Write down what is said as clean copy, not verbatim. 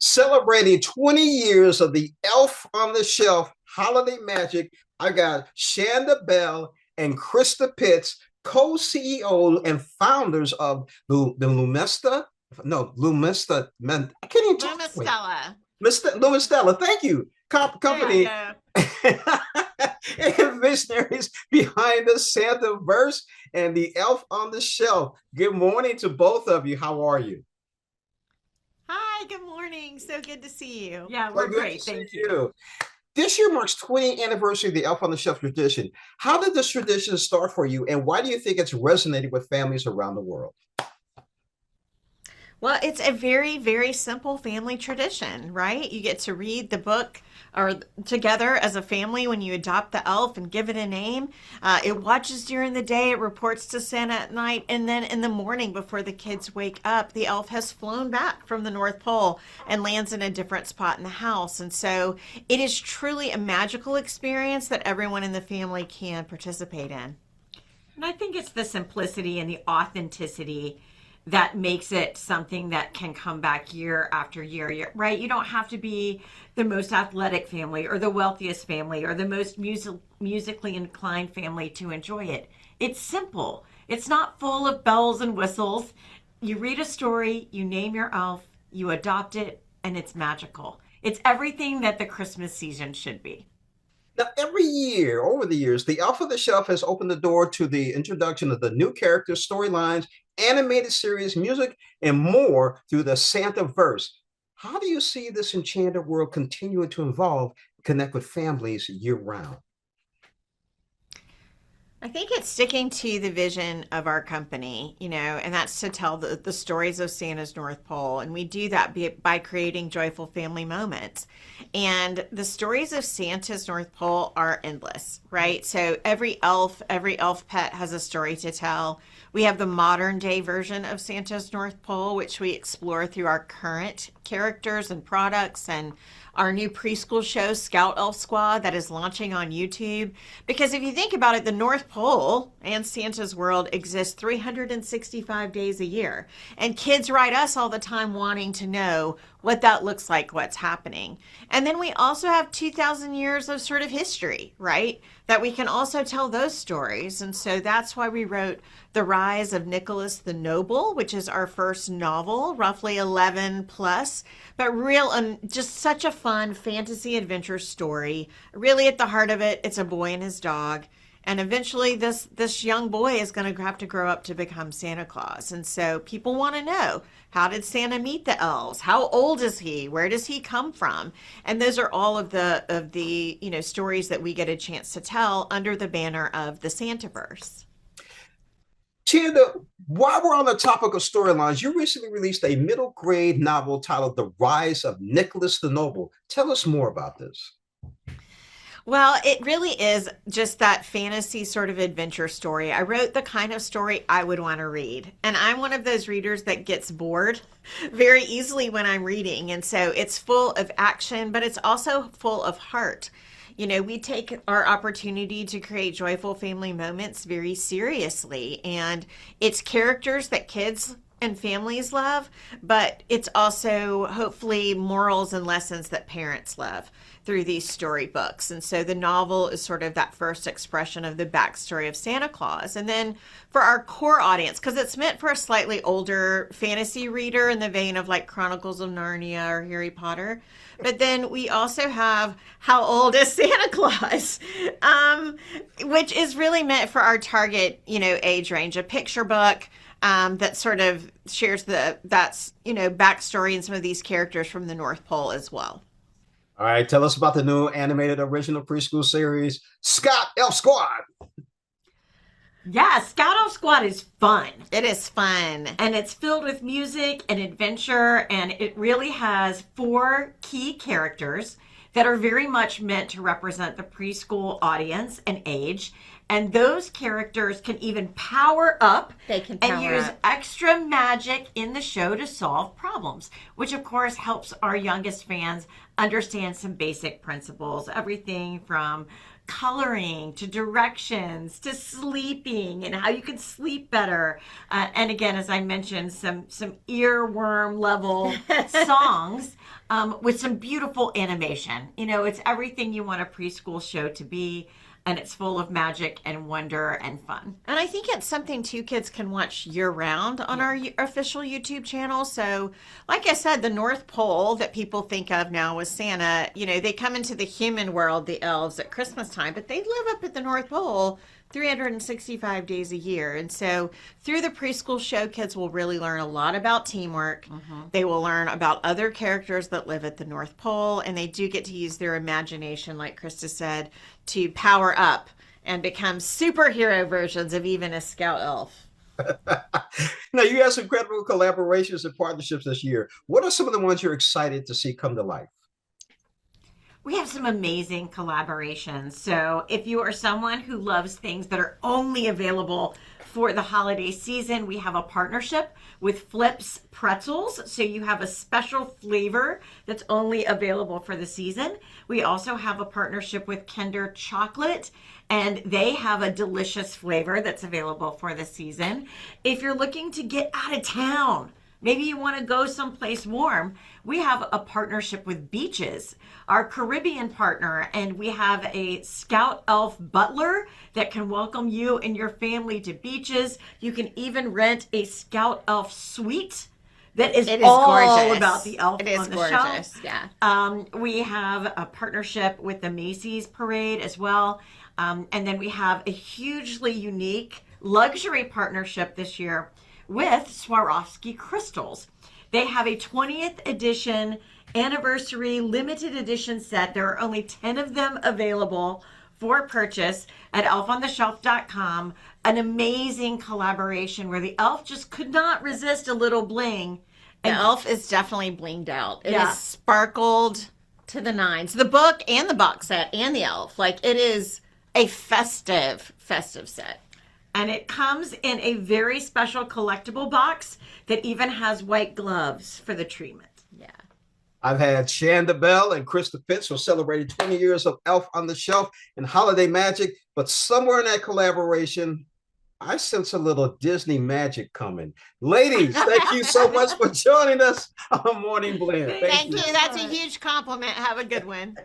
Celebrating 20 years of the Elf on the Shelf holiday magic, I got Chanda A and Christa Pitts, co-CEO and founders of the I can't even talk. Wait, Lumistella. Lumistella, thank you. There you Company go. and visionaries behind the Santaverse and the Elf on the Shelf. Good morning to both of you. How are you? Hi, good morning. So good to see you. Yeah, So we're good to great. see Thank you. you. This year marks 20th anniversary of the Elf on the Shelf tradition. How did this tradition start for you, and why do you think it's resonated with families around the world? Well, it's a very, very simple family tradition, right? You get to read the book or together as a family when you adopt the elf and give it a name. It watches during the day, it reports to Santa at night, and then in the morning before the kids wake up, the elf has flown back from the North Pole and lands in a different spot in the house. And so it is truly a magical experience that everyone in the family can participate in. And I think it's the simplicity and the authenticity that makes it something that can come back year after year, right? You don't have to be the most athletic family or the wealthiest family or the most musically inclined family to enjoy it. It's simple. It's not full of bells and whistles. You read a story, you name your elf, you adopt it, and it's magical. It's everything that the Christmas season should be. Now, every year, over the years, the Elf on the Shelf has opened the door to the introduction of the new characters, storylines, animated series, music, and more through the Santaverse. How do you see this enchanted world continuing to evolve, connect with families year round? I think it's sticking to the vision of our company, and that's to tell the stories of Santa's North Pole. And we do that by creating joyful family moments. And the stories of Santa's North Pole are endless, right? So every elf pet has a story to tell. We have the modern day version of Santa's North Pole, which we explore through our current characters and products and our new preschool show, Scout Elf Squad, that is launching on YouTube. Because if you think about it, the North Pole and Santa's world exists 365 days a year. And kids write us all the time wanting to know what that looks like, what's happening. And then we also have 2,000 years of sort of history, right? That we can also tell those stories. And so that's why we wrote The Rise of Nicholas the Noble, which is our first novel, roughly 11 plus, but just such a fun fantasy adventure story. Really at the heart of it, it's a boy and his dog. And eventually this young boy is going to have to grow up to become Santa Claus. And so people want to know, how did Santa meet the elves? How old is he? Where does he come from? And those are all of the stories that we get a chance to tell under the banner of the Santaverse. Chanda, while we're on the topic of storylines, you recently released a middle grade novel titled The Rise of Nicholas the Noble. Tell us more about this. Well, it really is just that fantasy sort of adventure story. I wrote the kind of story I would want to read. And I'm one of those readers that gets bored very easily when I'm reading. And so it's full of action, but it's also full of heart. We take our opportunity to create joyful family moments very seriously. And it's characters that kids and families love, but it's also hopefully morals and lessons that parents love through these storybooks. And so the novel is sort of that first expression of the backstory of Santa Claus. And then for our core audience, because it's meant for a slightly older fantasy reader in the vein of like Chronicles of Narnia or Harry Potter. But then we also have How Old is Santa Claus, which is really meant for our target, age range, a picture book that sort of shares backstory and some of these characters from the North Pole as well. All right, tell us about the new animated original preschool series, Scott Elf Squad. Yeah, Scout Elf Squad is fun. It is fun. And it's filled with music and adventure, and it really has 4 key characters that are very much meant to represent the preschool audience and age. And those characters can even power up and use extra magic in the show to solve problems, which of course helps our youngest fans understand some basic principles, everything from coloring to directions to sleeping and how you can sleep better. And again, as I mentioned, some earworm level songs with some beautiful animation. You know, it's everything you want a preschool show to be, and it's full of magic and wonder and fun. And I think it's something two kids can watch year round on our official YouTube channel. So, like I said, the North Pole that people think of now with Santa, you know, they come into the human world, the elves, at Christmas time, but they live up at the North Pole 365 days a year. And so through the preschool show, kids will really learn a lot about teamwork. They will learn about other characters that live at the North Pole, and they do get to use their imagination, like Christa said, to power up and become superhero versions of even a scout elf. Now, you have some incredible collaborations and partnerships this year. What are some of the ones you're excited to see come to life? We have some amazing collaborations. So if you are someone who loves things that are only available for the holiday season, we have a partnership with Flips Pretzels. So you have a special flavor that's only available for the season. We also have a partnership with Kinder Chocolate, and they have a delicious flavor that's available for the season. If you're looking to get out of town, maybe you want to go someplace warm, we have a partnership with Beaches, our Caribbean partner, and we have a Scout Elf butler that can welcome you and your family to beaches. You can even rent a Scout Elf suite that is all gorgeous. About the elf it is on the gorgeous. shelf. Yeah. We have a partnership with the Macy's Parade as well. And then we have a hugely unique luxury partnership this year with Swarovski crystals. They have a 20th edition anniversary limited edition set. There are only 10 of them available for purchase at elfontheshelf.com. An amazing collaboration where the elf just could not resist a little bling. The elf is definitely blinged out. It is sparkled to the nines. The book and the box set and the elf. Like, it is a festive set. And it comes in a very special collectible box that even has white gloves for the treatment. Yeah. I've had Chanda A and Christa Pitts who celebrated 20 years of Elf on the Shelf and holiday magic, but somewhere in that collaboration, I sense a little Disney magic coming. Ladies, thank you so much for joining us on Morning Blend. Thank you. That's a huge compliment. Have a good one.